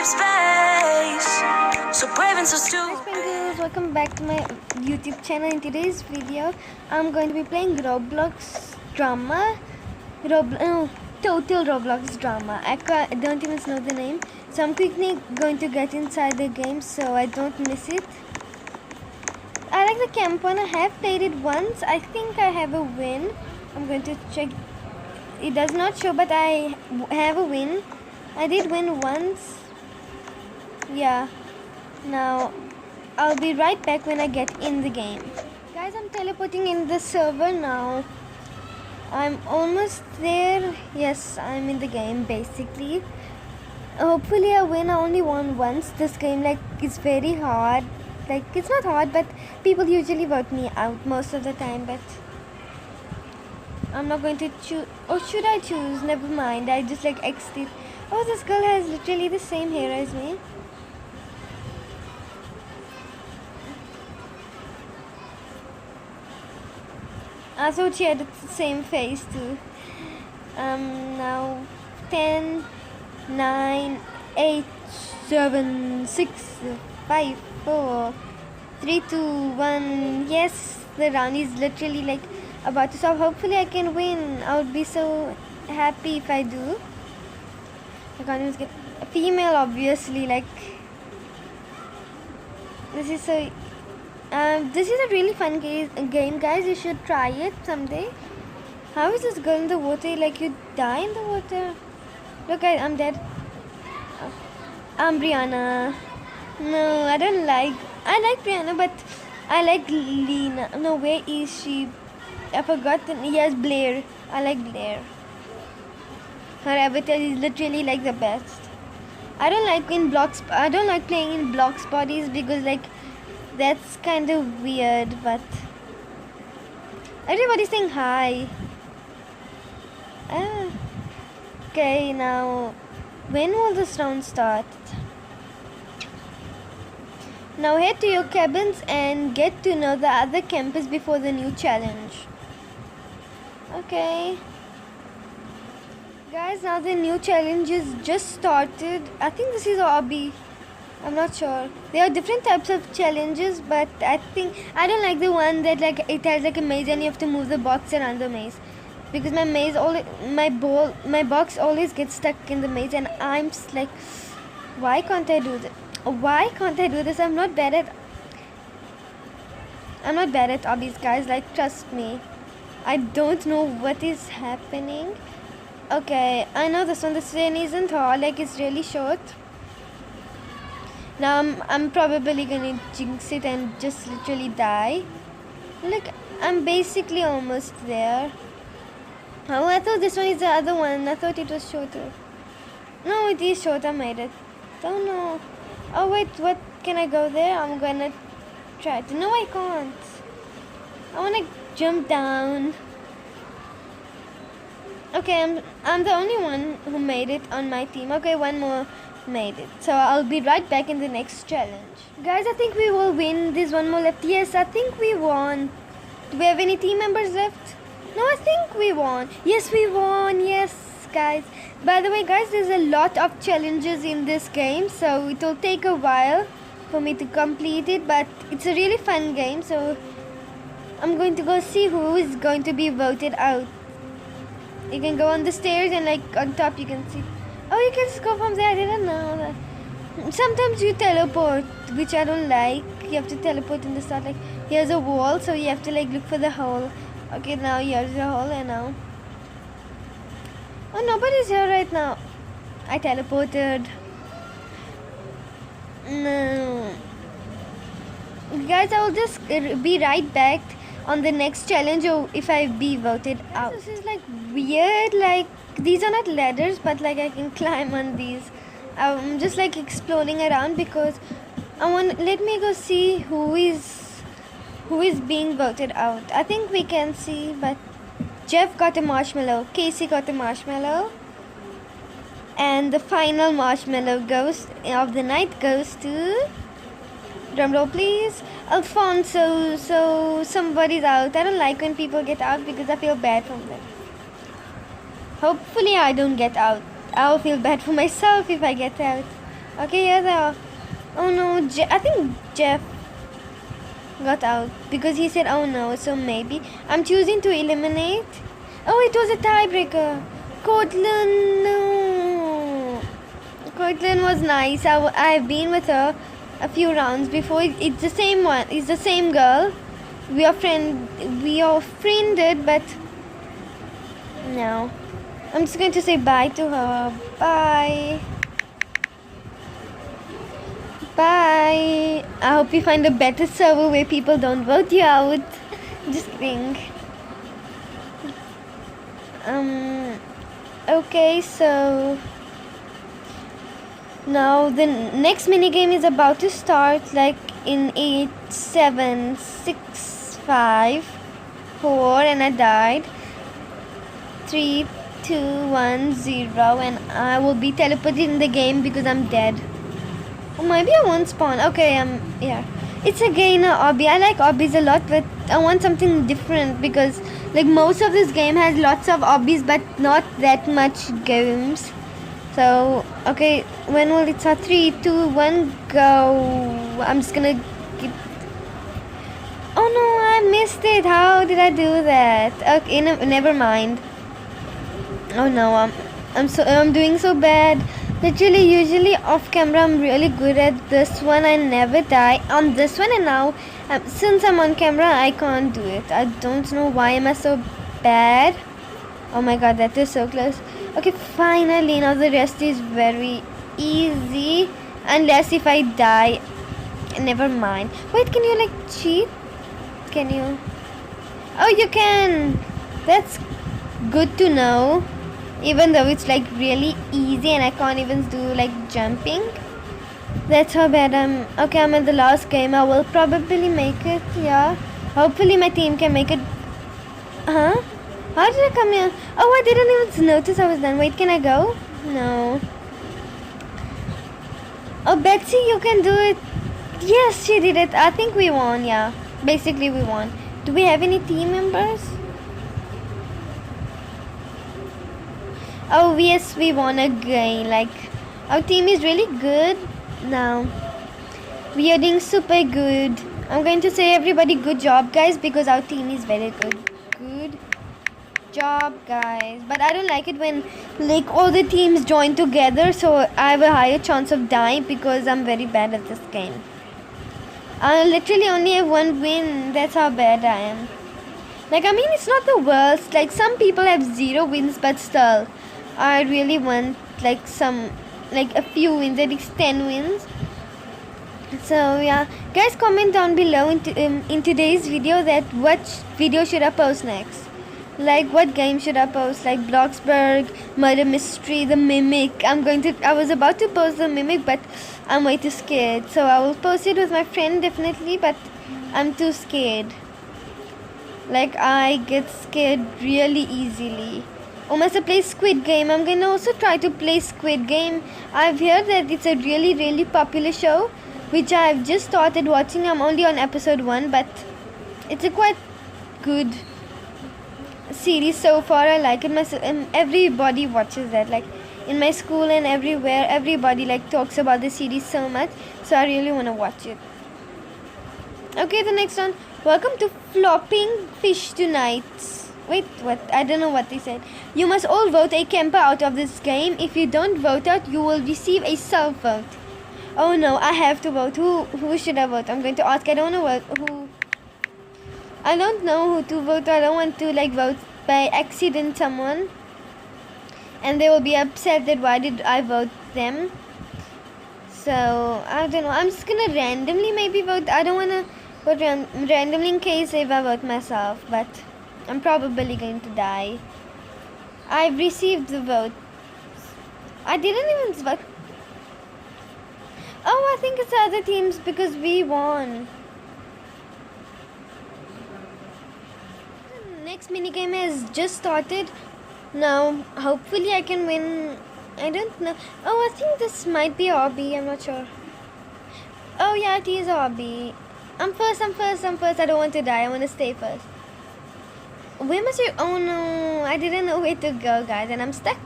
leave space. So brave and so stupid. Hi Sprinkles, welcome back to my YouTube channel. In today's video, I'm going to be playing Roblox Drama. Total Roblox Drama. I don't even know the name. So I'm quickly going to get inside the game so I don't miss it. I like the camp one. I have played it once. I think I have a win. I'm going to check. It does not show, but I have a win. I did win once. Yeah. Now, I'll be right back when I get in the game. Guys, I'm teleporting in the server now. I'm almost there. Yes, I'm in the game basically. Hopefully I win. I only won once. This game is very hard. It's not hard, but people usually vote me out most of the time, but I'm not going to choose. Or should I choose? Never mind. I just X'd it. Oh, this girl has literally the same hair as me. I thought she had the same face too. Now 10, 9, 8, 7, 6, 5, 4, 3, 2, 1. Yes, the round is literally about to stop. Hopefully I can win. I would be so happy if I do. I can't even get a female, obviously. This is so. This is a really fun game, guys. You should try it someday. How is this girl in the water? You die in the water. Look, I'm dead. I'm Brianna. No, I don't like. I like Brianna, but I like Lena. No, where is she? I forgot. Yes, Blair. I like Blair. Her avatar is literally the best. I don't like I don't like playing in blocks bodies because that's kind of weird. But everybody's saying hi. Okay, now when will this round start? Now head to your cabins and get to know the other campers before the new challenge. Okay. Guys, now the new challenge is just started. I think this is a hobby. I'm not sure. There are different types of challenges, but I don't like the one that it has a maze and you have to move the box around the maze. Because my box always gets stuck in the maze and I'm just why can't I do this? Why can't I do this? I'm not bad at hobbies, guys. Trust me. I don't know what is happening. Okay, I know this one. This one isn't hard. It's really short. Now I'm probably gonna jinx it and just literally die. I'm basically almost there. Oh, I thought this one is the other one. I thought it was shorter. No, it is short. I made it. Don't know. Oh wait, what? Can I go there? I'm gonna try to. No, I can't. I wanna jump down. Okay, I'm the only one who made it on my team. Okay, one more made it. So I'll be right back in the next challenge. Guys, I think we will win. There's one more left. Yes, I think we won. Do we have any team members left? No, I think we won. Yes, we won. Yes, guys. By the way, guys, there's a lot of challenges in this game. So it will take a while for me to complete it. But it's a really fun game. So I'm going to go see who is going to be voted out. You can go on the stairs and on top you can see. Oh, you can just go from there. I didn't know that. Sometimes you teleport, which I don't like. You have to teleport in the start. Here's a wall, so you have to look for the hole. Okay, now here's the hole and now. Oh, nobody's here right now. I teleported. No. Guys, I will just be right back on the next challenge or if I be voted out. This is weird. These are not ladders, but I can climb on these. I'm just exploring around because let me go see who is being voted out. I think we can see, but Jeff got a marshmallow, Casey got a marshmallow, and the final marshmallow of the night goes to, drumroll please, Alfonso. So somebody's out. I don't like when people get out because I feel bad for them. Hopefully I don't get out. I'll feel bad for myself if I get out. Okay, here they are. Oh no, I think Jeff got out because he said oh no, so maybe I'm choosing to eliminate. Oh, it was a tiebreaker. Cortland, no. Cortland was nice. I've been with her a few rounds before. It's the same one. It's the same girl. We are friended, but no. I'm just going to say bye to her. Bye. Bye. I hope you find a better server where people don't vote you out. Just kidding. Okay, so now the next minigame is about to start, like in 8, 7, 6, 5, 4, and I died. 3, 2, 1, 0, and I will be teleported in the game because I'm dead. Or maybe I won't spawn. Okay, yeah. It's again a obby. I like obbies a lot, but I want something different because like most of this game has lots of obbies but not that much games. So okay, when will it start? 3, 2, 1, go. I'm just gonna get. Oh no, I missed it. How did I do that? Okay, no, never mind. Oh no, I'm doing so bad. Literally, usually off camera, I'm really good at this one. I never die on this one, and now since I'm on camera, I can't do it. I don't know why am I so bad. Oh my god, that is so close. Okay, finally, now the rest is very easy, unless if I die. Never mind. Wait, can you like cheat? Can you? Oh, you can. That's good to know. Even though it's like really easy and I can't even do like jumping. That's how bad I'm. Okay, I'm in the last game. I will probably make it. Yeah. Hopefully my team can make it. Huh? How did I come here? Oh, I didn't even notice I was done. Wait, can I go? No. Oh, Betsy, you can do it. Yes, she did it. I think we won. Yeah. Basically, we won. Do we have any team members? Oh yes, we won again. Like our team is really good now. We are doing super good. I'm going to say everybody good job guys because our team is very good. Good job guys. But I don't like it when like all the teams join together, so I have a higher chance of dying because I'm very bad at this game. I literally only have one win. That's how bad I am. Like I mean it's not the worst. Like some people have 0 wins but still I really want like a few wins, at least 10 wins. So yeah, guys, comment down below in today's video that what video should I post next. Like what game should I post? Like Bloxburg, Murder Mystery, The Mimic. I was about to post The Mimic, but I'm way too scared. So I will post it with my friend definitely, but I'm too scared. Like I get scared really easily. I must play Squid Game. I'm gonna also try to play Squid Game. I've heard that it's a really, really popular show, which I've just started watching. I'm only on episode 1, but it's a quite good series so far. I like it. Everybody watches that. Like in my school and everywhere, everybody like talks about the series so much. So I really wanna watch it. Okay, the next one. Welcome to Flopping Fish Tonight. Wait, what? I don't know what they said. You must all vote a camper out of this game. If you don't vote out, you will receive a self-vote. Oh no, I have to vote. Who should I vote? I'm going to ask. I don't know who. I don't know who to vote. I don't want to like vote by accident someone, and they will be upset that why did I vote them. So I don't know. I'm just gonna randomly maybe vote. I don't wanna vote randomly in case if I vote myself, but I'm probably going to die. I've received the vote. I didn't even vote. Oh, I think it's other teams because we won. Next minigame has just started. Now, hopefully I can win. I don't know. Oh, I think this might be a hobby. I'm not sure. Oh yeah, it is a hobby. I'm first. I don't want to die. I want to stay first. Where must you? Oh no, I didn't know where to go, guys, and I'm stuck.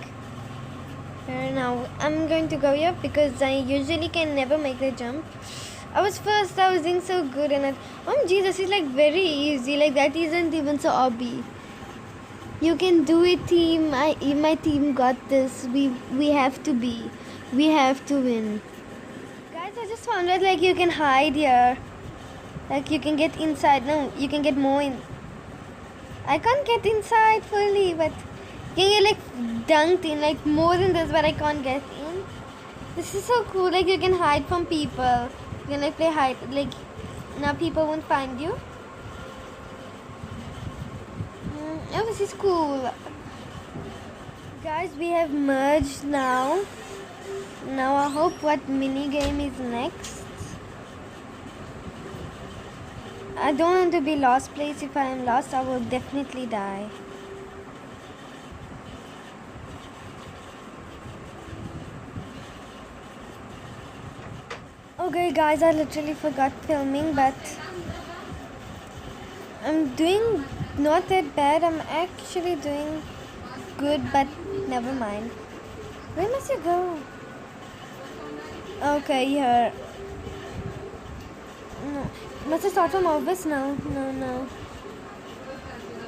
Here now, I'm going to go here because I usually can never make the jump. I was doing so good and OMG, this is like very easy. Like that isn't even so obby. You can do it, team. My team got this. We have to be. We have to win. Guys, I just found out like you can hide here. Like you can get inside. No, you can get more in. I can't get inside fully, but you can get like dunked in, like more than this, but I can't get in. This is so cool. Like you can hide from people. You can like play hide. Like now people won't find you. Oh, this is cool. Guys, we have merged now. Now I hope what mini game is next. I don't want to be lost place. If I am lost, I will definitely die. Okay guys, I literally forgot filming, but I'm doing not that bad. I'm actually doing good, but never mind. Where must you go? Okay, here. No. Must I start from Orbis? No.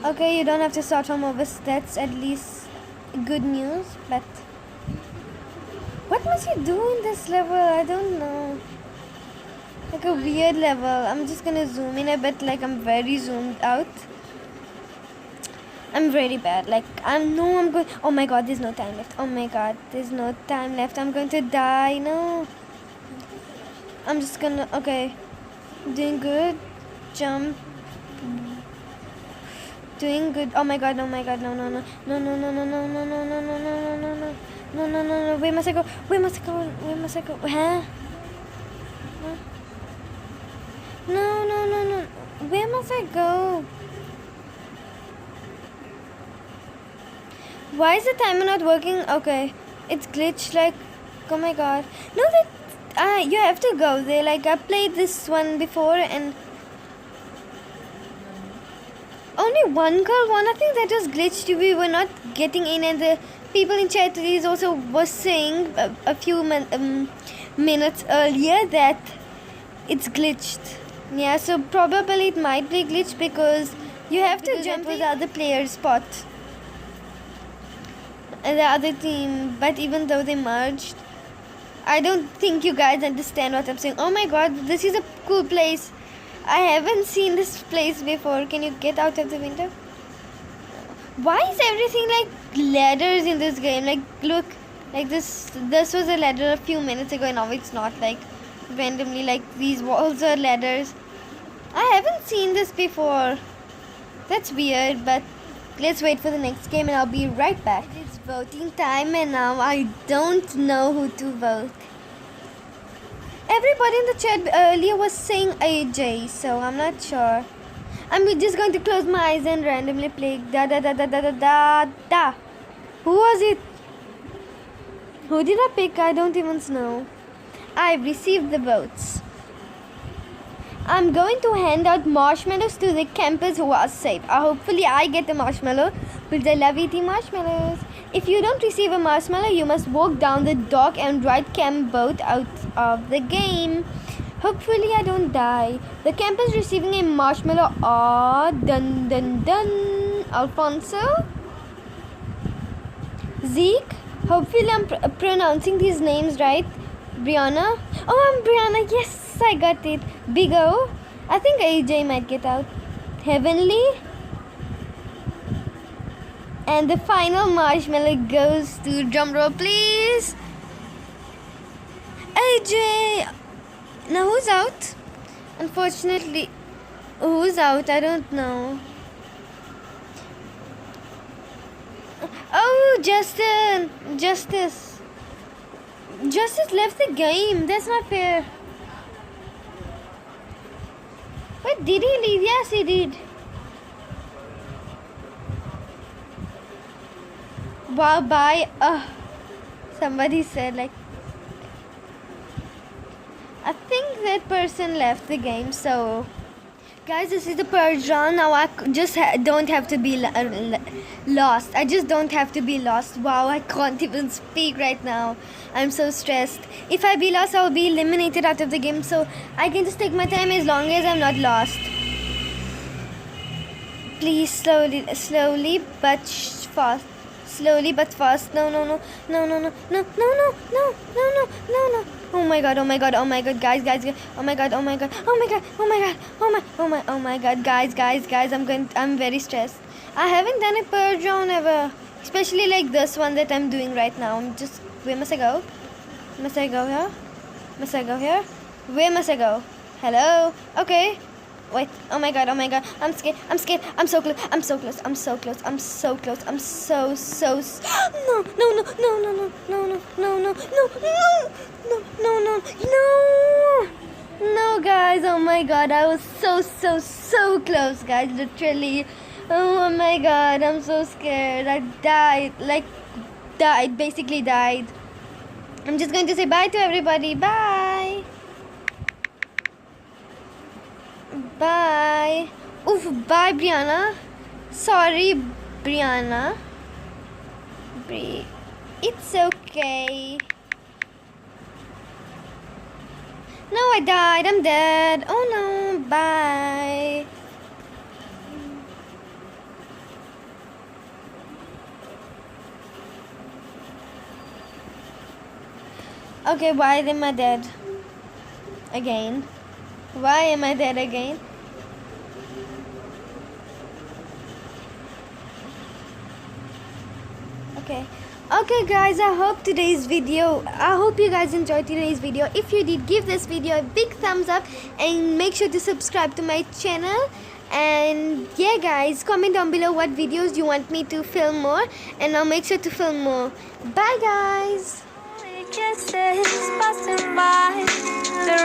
Okay, you don't have to start from Orbis. That's at least good news, but what must you do in this level? I don't know. Like a weird level. I'm just gonna zoom in a bit, like I'm very zoomed out. I'm very bad. Like I'm going. Oh my god, there's no time left. Oh my god, there's no time left. I'm going to die. No. I'm just gonna. Okay, doing good. Jump. Doing good. Oh my god. No. No. Where must I go? Huh? No. Where must I go? Why is the timer not working? Okay, it's glitched. Like, oh my god. No, that you have to go there. Like I played this one before and only one girl won. I think that was glitched. We were not getting in, and the people in chat is also was saying a few minutes earlier that it's glitched. Yeah, so probably it might be glitched because you have to jump to the other player's spot and the other team. But even though they merged, I don't think you guys understand what I'm saying. Oh my god, this is a cool place. I haven't seen this place before. Can you get out of the window? Why is everything like ladders in this game? Like look, like this was a ladder a few minutes ago and now it's not. Like randomly, like these walls are ladders. I haven't seen this before. That's weird, but let's wait for the next game and I'll be right back. It's voting time and now I don't know who to vote. Everybody in the chat earlier was saying AJ, so I'm not sure. I'm just going to close my eyes and randomly play da da da da da da da da. Who was it? Who did I pick? I don't even know. I've received the votes. I'm going to hand out marshmallows to the campers who are safe. Hopefully I get the marshmallow because I love eating marshmallows. If you don't receive a marshmallow, you must walk down the dock and ride camp boat out of the game. Hopefully I don't die. The campers receiving a marshmallow are dun dun dun. Alfonso, Zeke. Hopefully I'm pronouncing these names right. Brianna. Oh, I'm Brianna. Yes, I got it. Big O. I think AJ might get out. Heavenly. And the final marshmallow goes to drumroll, please. AJ. Now who's out? Unfortunately, who's out? I don't know. Oh, Justin. Justice left the game. That's not fair. But did he leave? Yes, he did. Wow, bye. Somebody said like, I think that person left the game. So Guys, this is the purge round. Now I don't have to be lost. I just don't have to be lost. Wow, I can't even speak right now. I'm so stressed. If I be lost, I'll be eliminated out of the game. So I can just take my time as long as I'm not lost. Please, slowly but fast. Slowly but fast. No. Oh my god, guys. Oh my god, guys. I'm very stressed. I haven't done a purge round ever. Especially like this one that I'm doing right now. Where must I go? Must I go here? Where must I go? Hello? Okay. Wait, oh my god, I'm scared, I'm so close, no, guys, oh my god, I was so close, guys, literally. Oh my god, I'm so scared. I basically died. I'm just going to say bye to everybody. Bye. Bye. Oof, bye, Brianna. Sorry, Brianna. It's okay. No, I died. I'm dead. Oh no, bye. Okay, why am I dead? Again. Why am I dead again? Okay guys, I hope you guys enjoyed today's video. If you did, give this video a big thumbs up and make sure to subscribe to my channel. And yeah guys, comment down below what videos you want me to film more, and I'll make sure to film more. Bye guys. Kisses passing by. The